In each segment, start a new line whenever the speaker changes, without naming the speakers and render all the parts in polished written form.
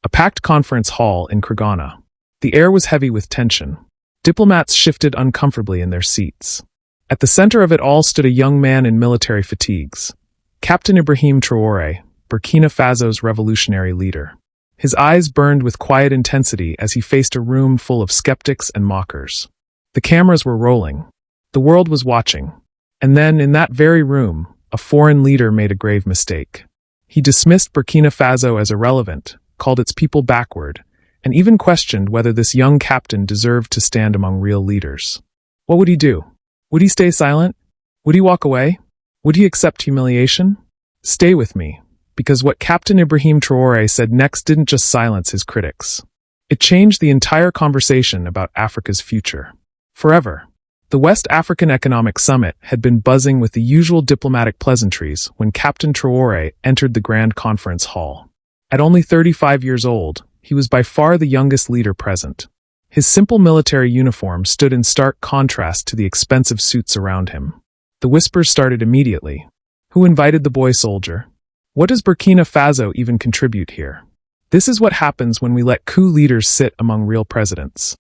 A packed conference hall in Kragana. The air was heavy with tension. Diplomats shifted uncomfortably in their seats. At the center of it all stood a young man in military fatigues. Captain Ibrahim Traoré, Burkina Faso's revolutionary leader. His eyes burned with quiet intensity as he faced a room full of skeptics and mockers. The cameras were rolling. The world was watching. And then, in that very room, a foreign leader made a grave mistake. He dismissed Burkina Faso as irrelevant, called its people backward, and even questioned whether this young captain deserved to stand among real leaders. What would he do? Would he stay silent? Would he walk away? Would he accept humiliation? Stay with me, because what Captain Ibrahim Traoré said next didn't just silence his critics. It changed the entire conversation about Africa's future. Forever. The West African Economic Summit had been buzzing with the usual diplomatic pleasantries when Captain Traoré entered the Grand Conference Hall. At only 35 years old, he was by far the youngest leader present. His simple military uniform stood in stark contrast to the expensive suits around him. The whispers started immediately. Who invited the boy soldier? What does Burkina Faso even contribute here? This is what happens when we let coup leaders sit among real presidents.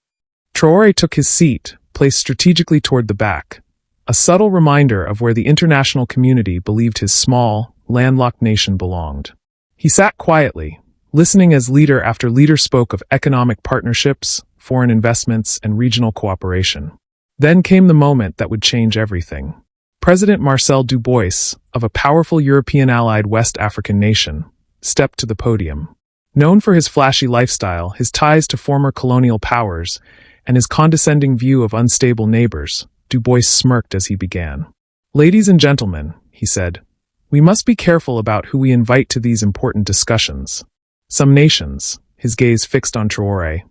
Traoré took his seat, placed strategically toward the back, a subtle reminder of where the international community believed his small, landlocked nation belonged. He sat quietly, listening as leader after leader spoke of economic partnerships, foreign investments, and regional cooperation. Then came the moment that would change everything. President Marcel Dubois, of a powerful European-allied West African nation, stepped to the podium. Known for his flashy lifestyle, his ties to former colonial powers, and his condescending view of unstable neighbors, Dubois smirked as he began. "Ladies and gentlemen," he said, "we must be careful about who we invite to these important discussions. Some nations," his gaze fixed on Traoré,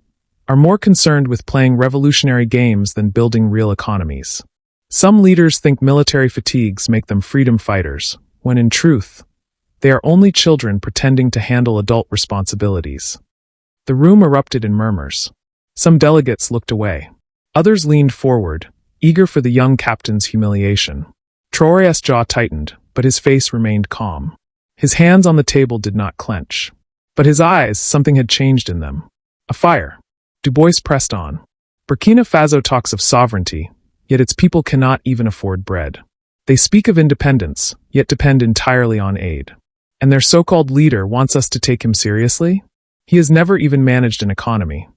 "are more concerned with playing revolutionary games than building real economies. Some leaders think military fatigues make them freedom fighters, when in truth, they are only children pretending to handle adult responsibilities." The room erupted in murmurs. Some delegates looked away. Others leaned forward, eager for the young captain's humiliation. Traoré's jaw tightened, but his face remained calm. His hands on the table did not clench. But his eyes, something had changed in them. A fire. Dubois pressed on. Burkina Faso talks of sovereignty, yet its people cannot even afford bread. They speak of independence, yet depend entirely on aid. And their so-called leader wants us to take him seriously? He has never even managed an economy.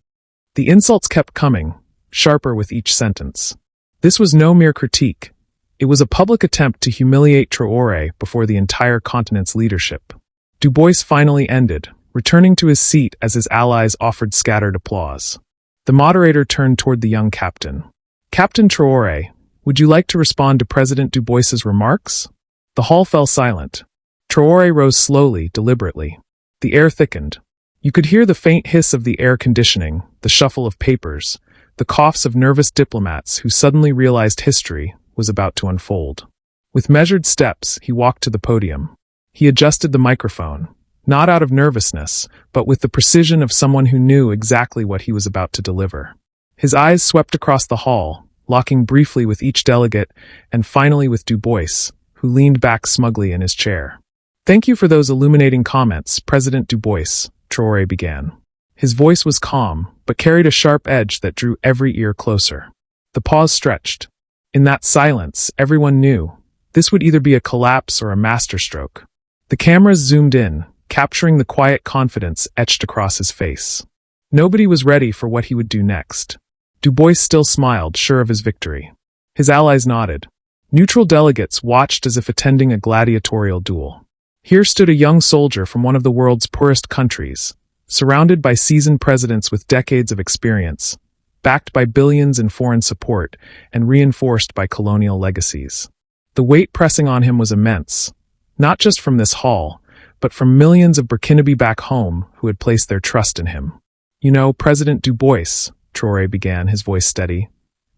The insults kept coming, sharper with each sentence. This was no mere critique. It was a public attempt to humiliate Traoré before the entire continent's leadership. Dubois finally ended, returning to his seat as his allies offered scattered applause. The moderator turned toward the young captain. "Captain Traoré, would you like to respond to President Dubois's remarks?" The hall fell silent. Traoré rose slowly, deliberately. The air thickened. You could hear the faint hiss of the air conditioning, the shuffle of papers, the coughs of nervous diplomats who suddenly realized history was about to unfold. With measured steps, he walked to the podium. He adjusted the microphone, not out of nervousness, but with the precision of someone who knew exactly what he was about to deliver. His eyes swept across the hall, locking briefly with each delegate, and finally with Dubois, who leaned back smugly in his chair. "Thank you for those illuminating comments, President Dubois," Traoré began. His voice was calm, but carried a sharp edge that drew every ear closer. The pause stretched. In that silence, everyone knew this would either be a collapse or a masterstroke. The cameras zoomed in, capturing the quiet confidence etched across his face. Nobody was ready for what he would do next. Dubois still smiled, sure of his victory. His allies nodded. Neutral delegates watched as if attending a gladiatorial duel. Here stood a young soldier from one of the world's poorest countries, surrounded by seasoned presidents with decades of experience, backed by billions in foreign support, and reinforced by colonial legacies. The weight pressing on him was immense, not just from this hall, but from millions of Burkinabe back home who had placed their trust in him. "You know, President Dubois," Traoré began, his voice steady,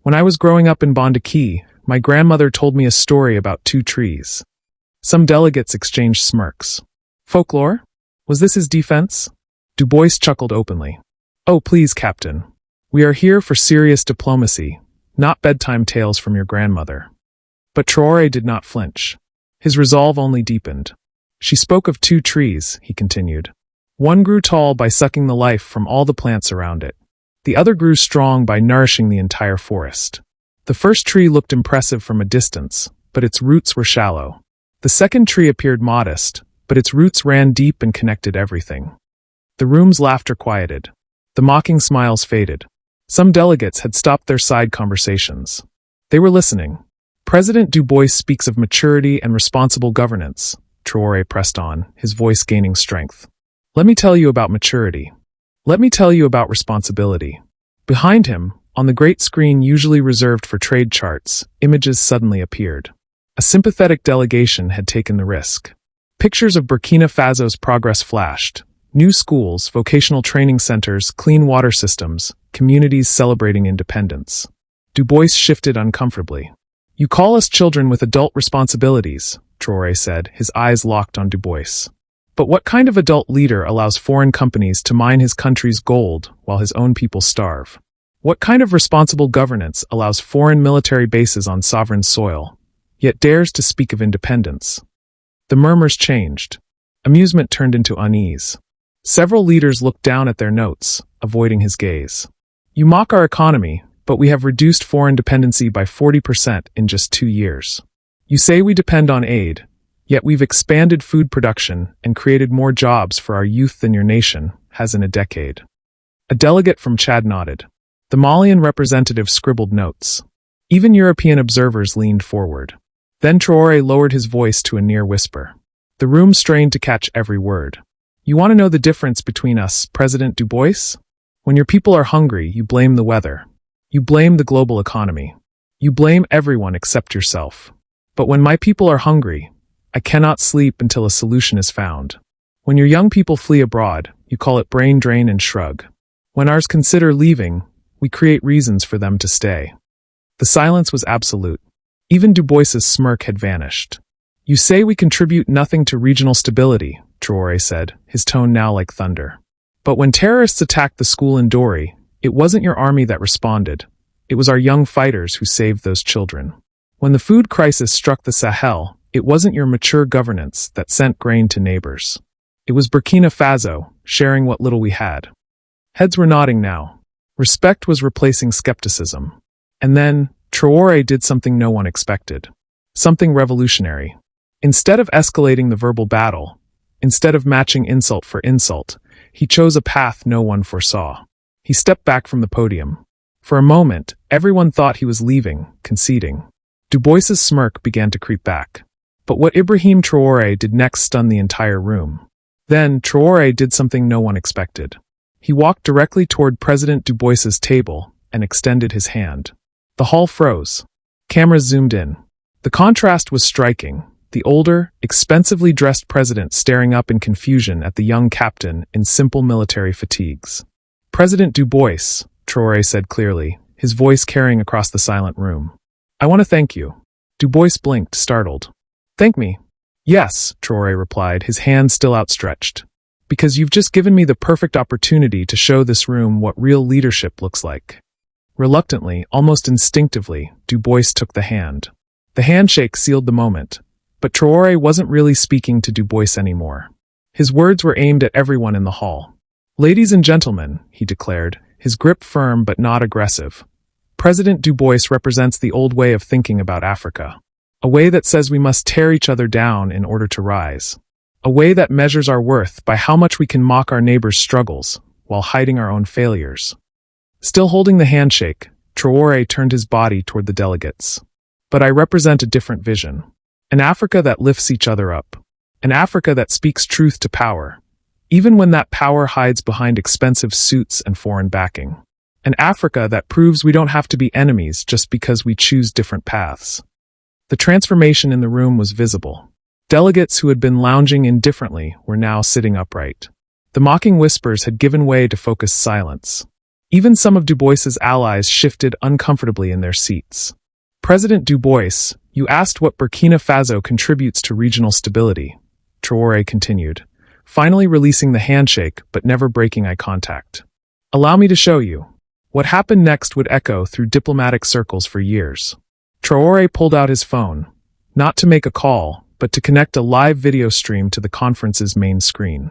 "when I was growing up in Bondaki, my grandmother told me a story about two trees." Some delegates exchanged smirks. Folklore? Was this his defense? Dubois chuckled openly. "Oh, please, Captain. We are here for serious diplomacy, not bedtime tales from your grandmother." But Traoré did not flinch. His resolve only deepened. "She spoke of two trees," he continued. One grew tall by sucking the life from all the plants around it. The other grew strong by nourishing the entire forest. The first tree looked impressive from a distance, but its roots were shallow. The second tree appeared modest, but its roots ran deep and connected everything. The room's laughter quieted. The mocking smiles faded. Some delegates had stopped their side conversations. They were listening. President Du Bois speaks of maturity and responsible governance, Traore pressed on, his voice gaining strength. Let me tell you about maturity. Let me tell you about responsibility. Behind him, on the great screen usually reserved for trade charts, images suddenly appeared. A sympathetic delegation had taken the risk. Pictures of Burkina Faso's progress flashed. New schools, vocational training centers, clean water systems, communities celebrating independence. Du Bois shifted uncomfortably. You call us children with adult responsibilities, Traore said, his eyes locked on Du Bois. But what kind of adult leader allows foreign companies to mine his country's gold while his own people starve? What kind of responsible governance allows foreign military bases on sovereign soil, yet dares to speak of independence? The murmurs changed. Amusement turned into unease. Several leaders looked down at their notes, avoiding his gaze. You mock our economy, but we have reduced foreign dependency by 40% in just 2 years. You say we depend on aid, yet we've expanded food production and created more jobs for our youth than your nation has in a decade. A delegate from Chad nodded. The Malian representative scribbled notes. Even European observers leaned forward. Then Traore lowered his voice to a near whisper. The room strained to catch every word. You want to know the difference between us, President Du Bois? When your people are hungry, you blame the weather. You blame the global economy. You blame everyone except yourself. But when my people are hungry, I cannot sleep until a solution is found. When your young people flee abroad, you call it brain drain and shrug. When ours consider leaving, we create reasons for them to stay. The silence was absolute. Even Du Bois's smirk had vanished. You say we contribute nothing to regional stability, Traore said, his tone now like thunder. But when terrorists attacked the school in Dori, it wasn't your army that responded. It was our young fighters who saved those children. When the food crisis struck the Sahel, it wasn't your mature governance that sent grain to neighbors. It was Burkina Faso, sharing what little we had. Heads were nodding now. Respect was replacing skepticism. And then, Traore did something no one expected. Something revolutionary. Instead of escalating the verbal battle, instead of matching insult for insult, he chose a path no one foresaw. He stepped back from the podium. For a moment, everyone thought he was leaving, conceding. Du Bois's smirk began to creep back. But what Ibrahim Traoré did next stunned the entire room. Then, Traore did something no one expected. He walked directly toward President Du Bois's table and extended his hand. The hall froze. Cameras zoomed in. The contrast was striking. The older, expensively dressed president staring up in confusion at the young captain in simple military fatigues. President Du Bois, Traore said clearly, his voice carrying across the silent room. I want to thank you. Du Bois blinked, startled. Thank me? Yes, Traore replied, his hand still outstretched. Because you've just given me the perfect opportunity to show this room what real leadership looks like. Reluctantly, almost instinctively, Du Bois took the hand. The handshake sealed the moment. But Traore wasn't really speaking to Du Bois anymore. His words were aimed at everyone in the hall. Ladies and gentlemen, he declared, his grip firm but not aggressive. President Du Bois represents the old way of thinking about Africa. A way that says we must tear each other down in order to rise. A way that measures our worth by how much we can mock our neighbors' struggles while hiding our own failures. Still holding the handshake, Traore turned his body toward the delegates. But I represent a different vision. An Africa that lifts each other up. An Africa that speaks truth to power, even when that power hides behind expensive suits and foreign backing. An Africa that proves we don't have to be enemies just because we choose different paths. The transformation in the room was visible. Delegates who had been lounging indifferently were now sitting upright. The mocking whispers had given way to focused silence. Even some of Du Bois's allies shifted uncomfortably in their seats. President Du Bois, you asked what Burkina Faso contributes to regional stability, Traore continued, finally releasing the handshake but never breaking eye contact. Allow me to show you. What happened next would echo through diplomatic circles for years. Traore pulled out his phone, not to make a call, but to connect a live video stream to the conference's main screen.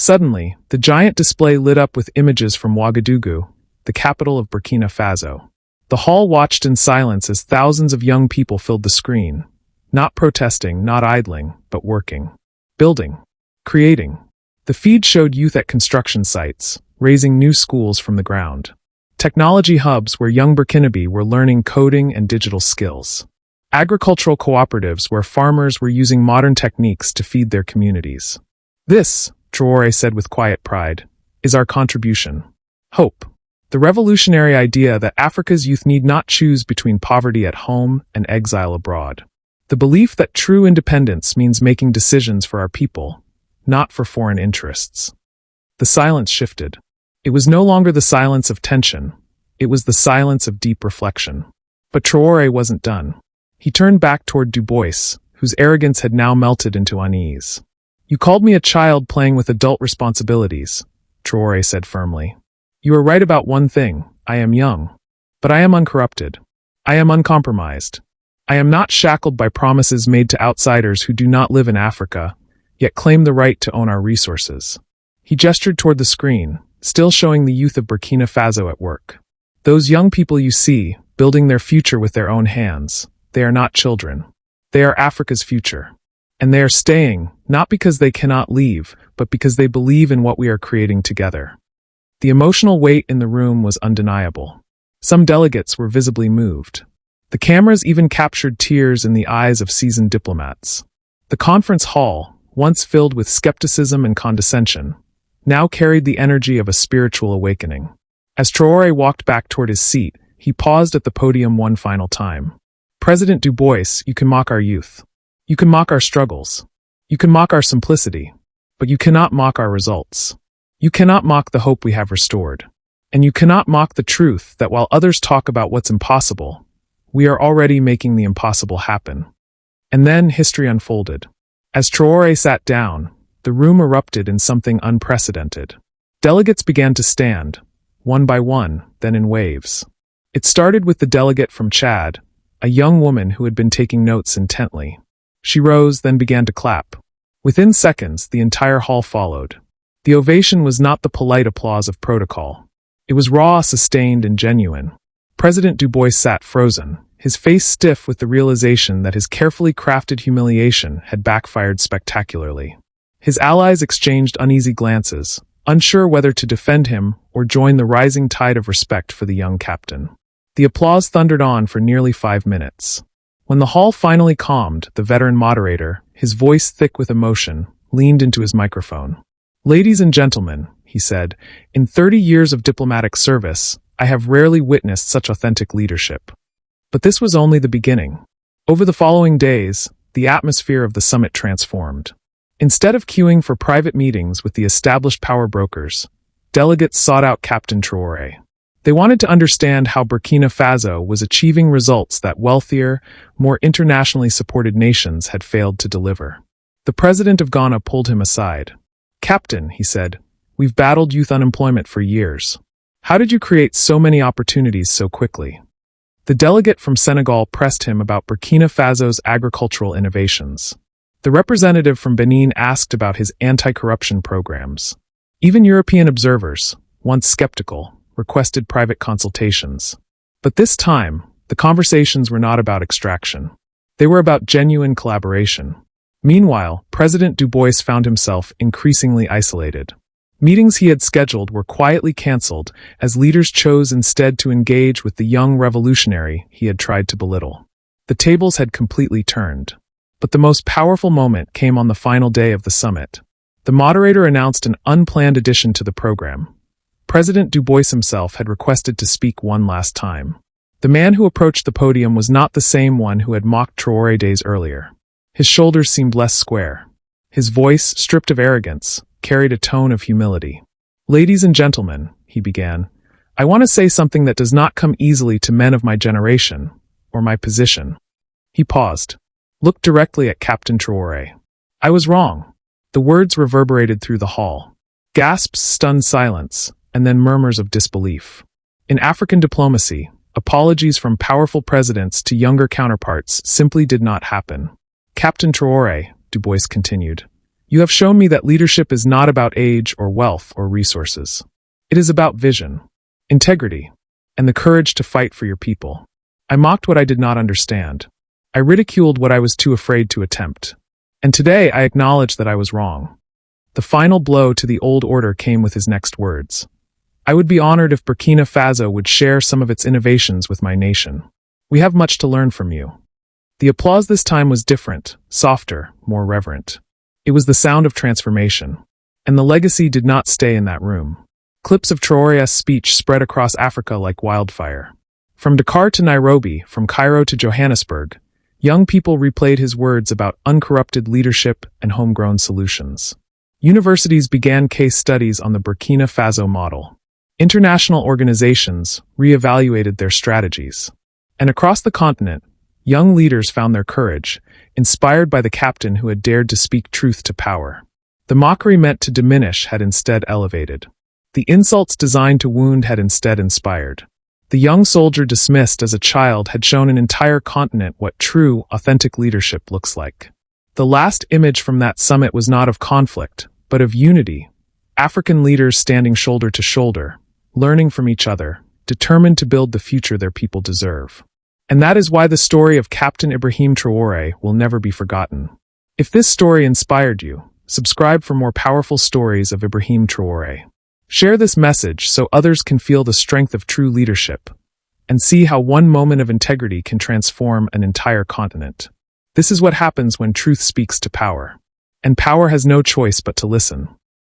Suddenly, the giant display lit up with images from Ouagadougou, the capital of Burkina Faso. The hall watched in silence as thousands of young people filled the screen, not protesting, not idling, but working, building, creating. The feed showed youth at construction sites, raising new schools from the ground. Technology hubs where young Burkinabe were learning coding and digital skills. Agricultural cooperatives where farmers were using modern techniques to feed their communities. This, Traore said with quiet pride, is our contribution. Hope. The revolutionary idea that Africa's youth need not choose between poverty at home and exile abroad. The belief that true independence means making decisions for our people, not for foreign interests. The silence shifted. It was no longer the silence of tension. It was the silence of deep reflection. But Traore wasn't done. He turned back toward Du Bois, whose arrogance had now melted into unease. "You called me a child playing with adult responsibilities," Traore said firmly. "You are right about one thing, I am young. But I am uncorrupted. I am uncompromised. I am not shackled by promises made to outsiders who do not live in Africa, yet claim the right to own our resources." He gestured toward the screen, still showing the youth of Burkina Faso at work. "Those young people you see, building their future with their own hands, they are not children. They are Africa's future. And they are staying, not because they cannot leave, but because they believe in what we are creating together." The emotional weight in the room was undeniable. Some delegates were visibly moved. The cameras even captured tears in the eyes of seasoned diplomats. The conference hall, once filled with skepticism and condescension, now carried the energy of a spiritual awakening. As Traore walked back toward his seat, he paused at the podium one final time. "President Du Bois, you can mock our youth. You can mock our struggles. You can mock our simplicity. But you cannot mock our results. You cannot mock the hope we have restored. And you cannot mock the truth that while others talk about what's impossible, we are already making the impossible happen." And then history unfolded. As Traore sat down, the room erupted in something unprecedented. Delegates began to stand, one by one, then in waves. It started with the delegate from Chad, a young woman who had been taking notes intently. She rose, then began to clap. Within seconds, the entire hall followed. The ovation was not the polite applause of protocol. It was raw, sustained, and genuine. President Du Bois sat frozen, his face stiff with the realization that his carefully crafted humiliation had backfired spectacularly. His allies exchanged uneasy glances, unsure whether to defend him or join the rising tide of respect for the young captain. The applause thundered on for nearly 5 minutes. When the hall finally calmed, the veteran moderator, his voice thick with emotion, leaned into his microphone. "Ladies and gentlemen," he said, "in 30 years of diplomatic service, I have rarely witnessed such authentic leadership." But this was only the beginning. Over the following days, the atmosphere of the summit transformed. Instead of queuing for private meetings with the established power brokers, delegates sought out Captain Traoré. They wanted to understand how Burkina Faso was achieving results that wealthier, more internationally supported nations had failed to deliver. The president of Ghana pulled him aside. "Captain," he said, "we've battled youth unemployment for years. How did you create so many opportunities so quickly?" The delegate from Senegal pressed him about Burkina Faso's agricultural innovations. The representative from Benin asked about his anti-corruption programs. Even European observers, once skeptical, requested private consultations. But this time, the conversations were not about extraction. They were about genuine collaboration. Meanwhile, President Du Bois found himself increasingly isolated. Meetings he had scheduled were quietly cancelled as leaders chose instead to engage with the young revolutionary he had tried to belittle. The tables had completely turned. But the most powerful moment came on the final day of the summit. The moderator announced an unplanned addition to the program. President Du Bois himself had requested to speak one last time. The man who approached the podium was not the same one who had mocked Traoré days earlier. His shoulders seemed less square. His voice, stripped of arrogance, carried a tone of humility. "Ladies and gentlemen," he began, "I want to say something that does not come easily to men of my generation, or my position." He paused, looked directly at Captain Traoré. "I was wrong." The words reverberated through the hall. Gasps, stunned silence, and then murmurs of disbelief. In African diplomacy, apologies from powerful presidents to younger counterparts simply did not happen. "Captain Traoré," Du Bois continued, You have shown me that leadership is not about age or wealth or resources. It is about vision, integrity, and the courage to fight for your people. I mocked what I did not understand. I ridiculed what I was too afraid to attempt. And today I acknowledge that I was wrong. The final blow to the old order came with his next words. I would be honored if Burkina Faso would share some of its innovations with my nation. We have much to learn from you. The applause this time was different, softer, more reverent. It was the sound of transformation. And the legacy did not stay in that room. Clips of Traoré's speech spread across Africa like wildfire. From Dakar to Nairobi, from Cairo to Johannesburg, young people replayed his words about uncorrupted leadership and homegrown solutions. Universities began case studies on the Burkina Faso model. International organizations re-evaluated their strategies. And across the continent, young leaders found their courage, inspired by the captain who had dared to speak truth to power. The mockery meant to diminish had instead elevated. The insults designed to wound had instead inspired. The young soldier dismissed as a child had shown an entire continent what true, authentic leadership looks like. The last image from that summit was not of conflict, but of unity. African leaders standing shoulder to shoulder, learning from each other, determined to build the future their people deserve. And that is why the story of Captain Ibrahim Traoré will never be forgotten. If this story inspired you, subscribe for more powerful stories of Ibrahim Traoré. Share this message so others can feel the strength of true leadership and see how one moment of integrity can transform an entire continent. This is what happens when truth speaks to power. And power has no choice but to listen.